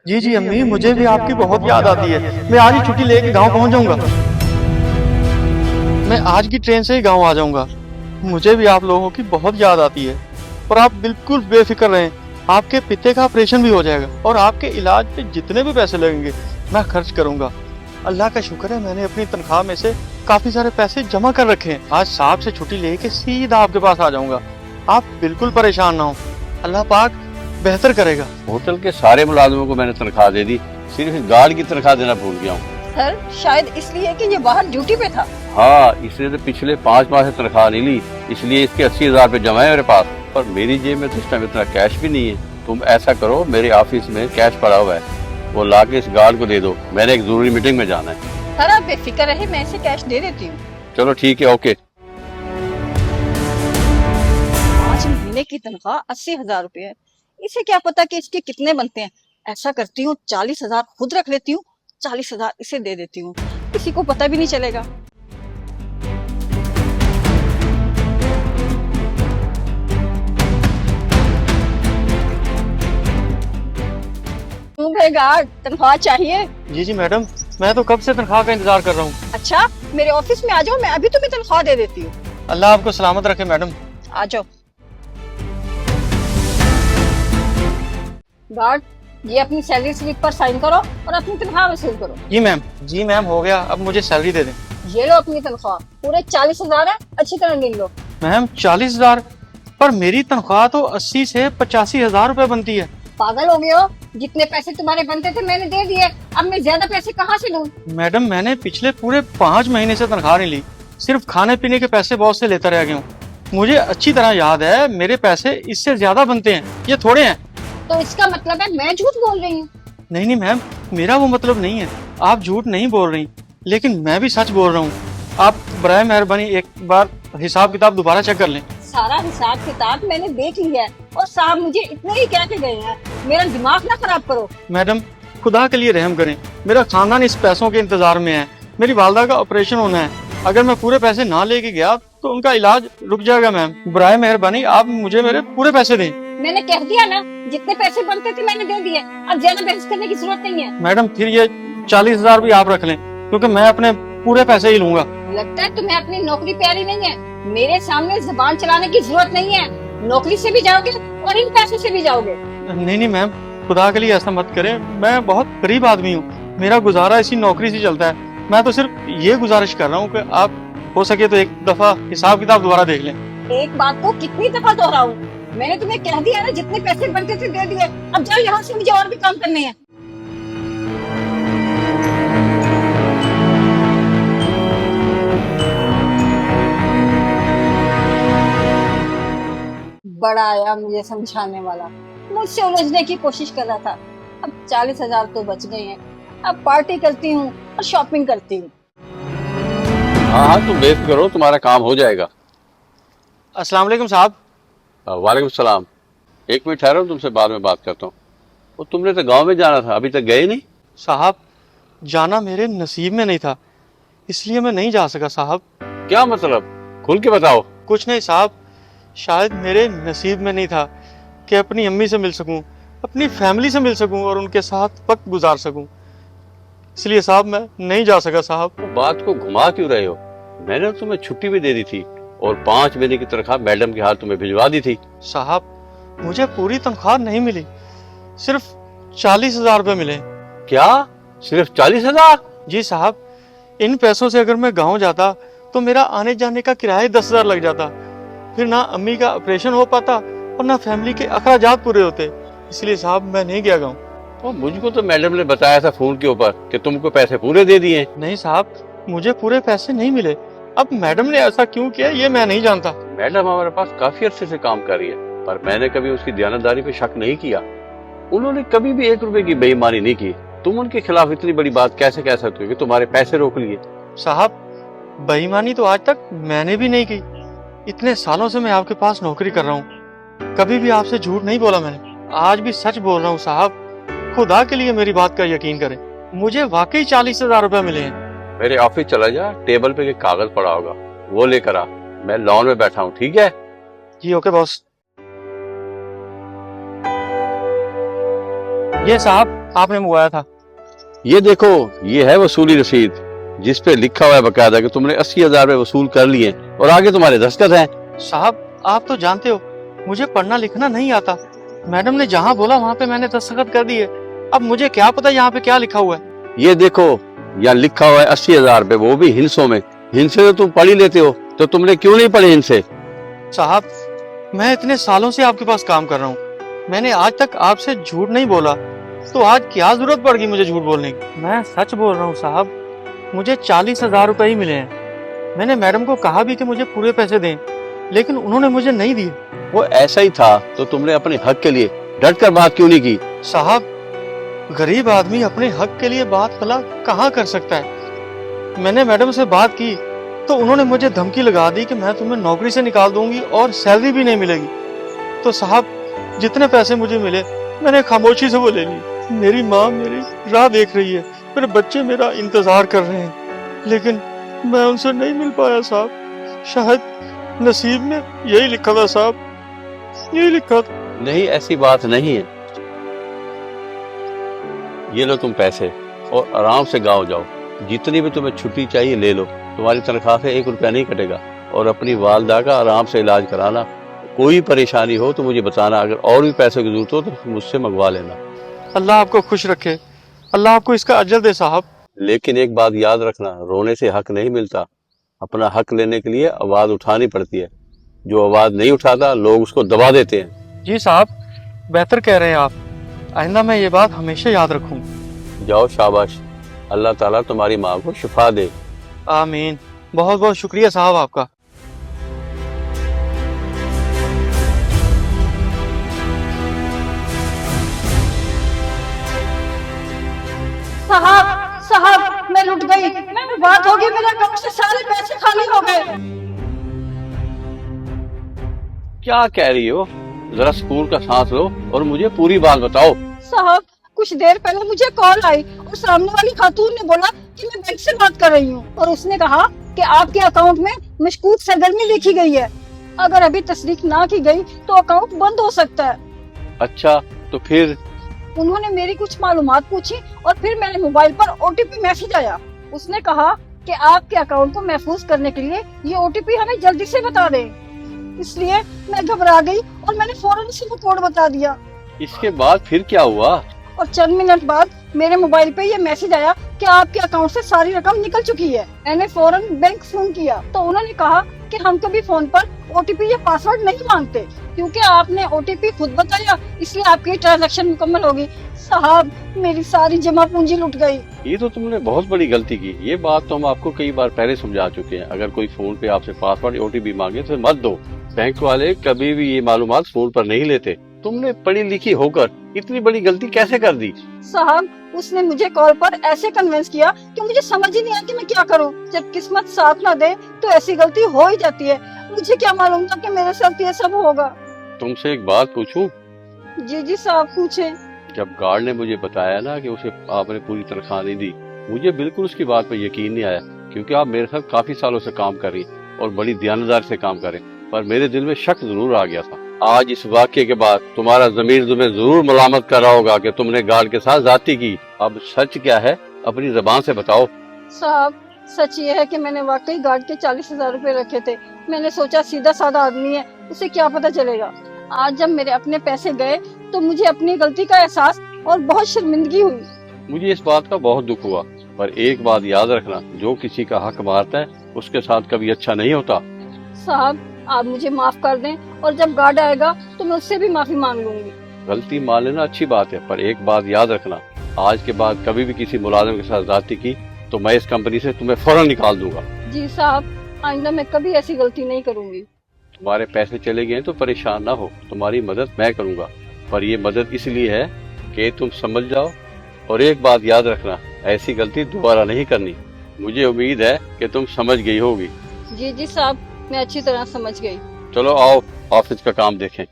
जी जी अम्मी, मुझे भी आपकी बहुत याद आती है। मैं आज ही छुट्टी लेके गांव पहुंच जाऊंगा। मैं आज की ट्रेन से ही गांव आ जाऊंगा। मुझे भी आप लोगों की बहुत याद आती है। और आप बिल्कुल बेफिक्र रहें, आपके पिते का ऑपरेशन भी हो जाएगा और आपके इलाज पे जितने भी पैसे लगेंगे मैं खर्च करूंगा। अल्लाह का शुक्र है, मैंने अपनी तनख्वाह में से काफी सारे पैसे जमा कर रखे हैं। आज साहब से छुट्टी लेके सीधा आपके पास आ जाऊंगा। आप बिल्कुल परेशान ना हो, अल्लाह पाक बेहतर करेगा। होटल के सारे मुलाजिमों को मैंने तनख्वाह दे दी, सिर्फ गार्ड की तनख्वाह देना भूल गया हूँ। सर शायद इसलिए कि ये बाहर ड्यूटी पे था। हाँ, इसने तो पिछले 5 माह से तनख्वाह नहीं ली, इसलिए इसके 80,000 रुपए जमा है मेरे पास। पर मेरी जेब में तो इस टाइम इतना कैश भी नहीं है। तुम ऐसा करो, मेरे ऑफिस में कैश पड़ा हुआ है, वो ला के इस गार्ड को दे दो, मैंने एक जरूरी मीटिंग में जाना है। सर आप बेफिक्र रहे, मैं इसे कैश दे देती हूँ। चलो ठीक है, ओके। 5 महीने की तनख्वाह 80,000 रुपए है। इसे क्या पता कि इसके कितने बनते हैं। ऐसा करती हूँ 40,000 खुद रख लेती हूँ, 40,000 इसे दे देती हूँ, किसी को पता भी नहीं चलेगा। क्यों भाई गार्ड, तनख्वाह चाहिए? जी जी मैडम, मैं तो कब से तनख्वाह का इंतजार कर रहा हूँ। अच्छा, मेरे ऑफिस में आ जाओ, मैं अभी तुम्हें तनख्वाह दे देती हूँ। अल्लाह आपको सलामत रखे मैडम। आ जाओ। गार्ड, ये अपनी सैलरी स्लिप पर साइन करो और अपनी तनख्वाह वसूल करो। जी मैम हो गया। अब मुझे सैलरी दे दें। ये लो अपनी तनख्वाह, पूरे 40,000 है, अच्छी तरह गिन लो। मैम 40,000? पर मेरी तनख्वाह तो 80 से 85,000 रुपए बनती है। पागल हो गए हो? जितने पैसे तुम्हारे बनते थे मैंने दे दिए, अब मैं ज्यादा पैसे कहाँ से दूं? मैडम मैंने पिछले पूरे 5 महीने से तनख्वाह नहीं ली, सिर्फ खाने पीने के पैसे बॉस से लेता रह गया हूँ। मुझे अच्छी तरह याद है, मेरे पैसे इससे ज्यादा बनते हैं, ये थोड़े हैं। तो इसका मतलब है मैं झूठ बोल रही हूँ? नहीं मैम, मेरा वो मतलब नहीं है। आप झूठ नहीं बोल रही, लेकिन मैं भी सच बोल रहा हूँ। आप बराए मेहरबानी एक बार हिसाब किताब दोबारा चेक कर लें। सारा हिसाब किताब मैंने देख लिया है और साहब मुझे इतने ही कह के गए हैं, मेरा दिमाग ना खराब करो। मैडम खुदा के लिए रहम करें, मेरा खानदान इस पैसों के इंतजार में है। मेरी वालदा का ऑपरेशन होना है, अगर मैं पूरे पैसे ना लेके गया तो उनका इलाज रुक जाएगा। मैम बराए मेहरबानी आप मुझे मेरे पूरे पैसे दें। मैंने कह दिया ना, जितने पैसे बनते थे मैंने दे दिए, अब ज्यादा बहस करने की जरूरत नहीं है। मैडम फिर ये 40,000 भी आप रख लें, क्योंकि मैं अपने पूरे पैसे ही लूंगा। लगता है तुम्हें अपनी नौकरी प्यारी नहीं है। मेरे सामने जुबान चलाने की जरूरत नहीं है, नौकरी से भी जाओगे और इन पैसों से भी जाओगे। नहीं मैम, खुदा के लिए ऐसा मत करें, मैं बहुत गरीब आदमी हूँ, मेरा गुजारा इसी नौकरी से चलता है। मैं तो सिर्फ ये गुजारिश कर रहा हूँ कि आप हो सके तो एक दफा हिसाब किताब दोबारा देख लें। एक बात को कितनी दफा दोहराऊं, मैंने तुम्हें कह दिया ना, जितने पैसे बनते थे दे दिए, अब जाओ यहाँ से, मुझे और भी काम करने हैं। बड़ा आया मुझे समझाने वाला, मुझसे उलझने की कोशिश कर रहा था। अब 40,000 तो बच गए हैं, अब पार्टी करती हूँ और शॉपिंग करती हूँ। हाँ हाँ, तुम बेफिक्र करो, तुम्हारा काम हो जाएगा। अस्सलाम वालेकुम साहब। वालेकुम सलाम। एक मिनट ठहरो, तुमसे बाद में बात करता हूँ। वो तुमने तो गांव में जाना था, अभी तक गए नहीं? साहब जाना मेरे नसीब में नहीं था, इसलिए मैं नहीं जा सका साहब। क्या मतलब, खुल के बताओ। कुछ नहीं साहब, शायद मेरे नसीब में नहीं था कि अपनी अम्मी से मिल सकूं, अपनी फैमिली से मिल सकूं और उनके साथ वक्त गुजार सकूं, इसलिए साहब मैं नहीं जा सका साहब। तो बात को घुमा क्यों रहे हो? मैंने तुम्हें छुट्टी भी दे दी थी और 5 महीने की तनख्वाह मैडम के हाथ तुम्हें भिजवा दी थी। साहब मुझे पूरी तनख्वाह नहीं मिली, सिर्फ 40,000 रुपए मिले। क्या, सिर्फ 40,000? जी साहब, इन पैसों से अगर मैं गाँव जाता तो मेरा आने जाने का किराया 10,000 लग जाता, फिर ना अम्मी का ऑपरेशन हो पाता और ना फैमिली के अखराजात पूरे होते, इसलिए साहब मैं नहीं गया गाँव। और मुझको तो मैडम ने बताया था फोन के ऊपर कि तुमको पैसे पूरे दे दिए। नहीं साहब, मुझे पूरे पैसे नहीं मिले। अब मैडम ने ऐसा क्यों किया ये मैं नहीं जानता। मैडम हमारे पास काफी अरसे से काम कर रही है, पर मैंने कभी उसकी दयानतदारी पे शक नहीं किया। उन्होंने कभी भी 1 रुपए की बेईमानी नहीं की। तुम उनके खिलाफ इतनी बड़ी बात कैसे कह सकते हो कि तुम्हारे पैसे रोक लिए? साहब बेईमानी तो आज तक मैंने भी नहीं की, इतने सालों से मैं आपके पास नौकरी कर रहा हूँ, कभी भी आपसे झूठ नहीं बोला मैंने, आज भी सच बोल रहा हूँ साहब। खुदा के लिए मेरी बात का यकीन करें, मुझे वाकई 40,000 रुपए मिले हैं। मेरे ऑफिस चला जा, टेबल पे एक कागज पड़ा होगा, वो लेकर आ। मैं लॉन में बैठा हूँ, ठीक है? जी ओके बॉस। ये साहब आपने मंगवाया था। ये देखो, ये है वसूली रसीद जिस पे लिखा हुआ है बकायदा कि तुमने 80,000 रुपए वसूल कर लिए और आगे तुम्हारे दस्तखत हैं। साहब आप तो जानते हो मुझे पढ़ना लिखना नहीं आता। मैडम ने जहाँ बोला वहाँ पे मैंने दस्तखत कर दिए। अब मुझे क्या पता यहाँ पे क्या लिखा हुआ है। ये देखो, यहाँ लिखा हुआ है 80,000 रुपए, वो भी हिंसों में। हिंसे तो तुम पढ़ ही लेते हो, तो तुमने क्यों नहीं पढ़े हिंसे? साहब मैं इतने सालों से आपके पास काम कर रहा हूँ, मैंने आज तक आपसे झूठ नहीं बोला, तो आज क्या जरूरत पड़ गई मुझे झूठ बोलने की। मैं सच बोल रहा हूँ साहब, मुझे 40,000 रुपए ही मिले हैं। मैंने मैडम को कहा भी कि मुझे पूरे पैसे दें, लेकिन उन्होंने मुझे नहीं दिए। वो ऐसा ही था, तो तुमने अपने हक के लिए डट कर बात क्यों नहीं की? साहब गरीब आदमी अपने हक के लिए बात भला कहाँ कर सकता है। मैंने मैडम से बात की तो उन्होंने मुझे धमकी लगा दी कि मैं तुम्हें नौकरी से निकाल दूंगी और सैलरी भी नहीं मिलेगी। तो साहब जितने पैसे मुझे मिले मैंने खामोशी से वो ले ली। मेरी माँ मेरी राह देख रही है, मेरे बच्चे मेरा इंतजार कर रहे हैं, लेकिन मैं उनसे नहीं मिल पाया साहब। शायद नसीब में यही लिखा था साहब, यही लिखा था। नहीं, ऐसी बात नहीं है। ये लो तुम पैसे और आराम से गाँव जाओ। जितनी भी तुम्हें छुट्टी चाहिए ले लो, तुम्हारी तनख्वाह से 1 रुपया नहीं कटेगा। और अपनी वालदा का आराम से इलाज कराना। कोई परेशानी हो तो मुझे बताना, अगर और भी पैसों की जरूरत हो तो मुझसे मंगवा लेना। अल्लाह आपको खुश रखे, अल्लाह आपको इसका अजर दे साहब। लेकिन एक बात याद रखना, रोने से हक नहीं मिलता। अपना हक लेने के लिए आवाज उठानी पड़ती है। जो आवाज नहीं उठाता लोग उसको दबा देते हैं। जी साहब बेहतर कह रहे हैं आप, आइंदा मैं ये बात हमेशा याद रखूं। जाओ, शाबाश। अल्लाह ताला तुम्हारी माँ को शिफा दे। आमीन। बहुत बहुत शुक्रिया साहब आपका। साहब साहब मैं लुट गई, मैं बर्बाद हो गई, मेरे अकाउंट से सारे पैसे खाली हो गए। क्या कह रही हो? जरा स्कूल का सांस लो और मुझे पूरी बात बताओ। साहब कुछ देर पहले मुझे कॉल आई और सामने वाली खातून ने बोला कि मैं बैंक से बात कर रही हूँ और उसने कहा कि आपके अकाउंट में मशकूक सरगर्मी लिखी गई है, अगर अभी तस्दीक ना की गई तो अकाउंट बंद हो सकता है। अच्छा, तो फिर? उन्होंने मेरी कुछ मालूमात पूछी और फिर मेरे मोबाइल पर ओटीपी मैसेज आया। उसने कहा कि आपके अकाउंट को महफूज करने के लिए ये ओटीपी हमें जल्दी से बता दें। इसलिए मैं घबरा गई और मैंने फौरन उसे वो कोड बता दिया। इसके बाद फिर क्या हुआ? और चंद मिनट बाद मेरे मोबाइल पे ये मैसेज आया कि आपके अकाउंट से सारी रकम निकल चुकी है। मैंने फौरन बैंक फोन किया तो उन्होंने कहा कि हम कभी फोन पर ओटीपी या पासवर्ड नहीं मांगते, क्योंकि आपने ओटीपी खुद बताया इसलिए आपकी ट्रांजैक्शन मुकम्मल होगी। साहब मेरी सारी जमा पूंजी लुट गई। ये तो तुमने बहुत बड़ी गलती की। ये बात तो हम आपको कई बार पहले समझा चुके हैं। अगर कोई फोन पे आपसे पासवर्ड ओटीपी मांगे तो मत दो। बैंक वाले कभी भी ये मालूमात फोन पर नहीं लेते। तुमने पढ़ी लिखी होकर इतनी बड़ी गलती कैसे कर दी? साहब उसने मुझे कॉल पर ऐसे कन्विंस किया कि मुझे समझ ही नहीं आया कि मैं क्या करूं। जब किस्मत साथ ना दे तो ऐसी गलती हो ही जाती है। मुझे क्या मालूम था कि मेरे साथ ये सब होगा। तुमसे एक बात पूछूं? जी जी साहब पूछे। जब गार्ड ने मुझे बताया ना कि उसे आपने पूरी तनख्वाह नहीं दी, मुझे बिल्कुल उसकी बात पर यकीन नहीं आया, क्योंकि आप मेरे साथ काफी सालों से काम कर रही और बड़ी ध्यानदारी से काम करें, पर मेरे दिल में शक जरूर आ गया था। आज इस वाक्य के बाद तुम्हारा जमीर तुम्हें जरूर मलामत कर रहा होगा कि तुमने गार्ड के साथ जाती की। अब सच क्या है अपनी जबान से बताओ। साहब सच ये है कि मैंने वाकई गार्ड के 40,000 रुपए रखे थे। मैंने सोचा सीधा साधा आदमी है, उसे क्या पता चलेगा। आज जब मेरे अपने पैसे गए तो मुझे अपनी गलती का एहसास और बहुत शर्मिंदगी हुई। मुझे इस बात का बहुत दुख हुआ, पर एक बात याद रखना, जो किसी का हक मारता है उसके साथ कभी अच्छा नहीं होता। साहब आप मुझे माफ कर दें और जब गार्ड आएगा तो मैं उससे भी माफी मांग लूंगी। गलती मान लेना अच्छी बात है, पर एक बात याद रखना, आज के बाद कभी भी किसी मुलाजिम के साथ ज्यादती की तो मैं इस कंपनी से तुम्हें फौरन निकाल दूंगा। जी साहब आइंदा मैं कभी ऐसी गलती नहीं करूंगी। तुम्हारे पैसे चले गए तो परेशान ना हो, तुम्हारी मदद मैं करूंगा, पर ये मदद इसलिए है कि तुम समझ जाओ। और एक बात याद रखना, ऐसी गलती दोबारा नहीं करनी। मुझे उम्मीद है कि तुम समझ गई होगी। जी जी साहब मैं अच्छी तरह समझ गई। चलो आओ ऑफिस का काम देखें।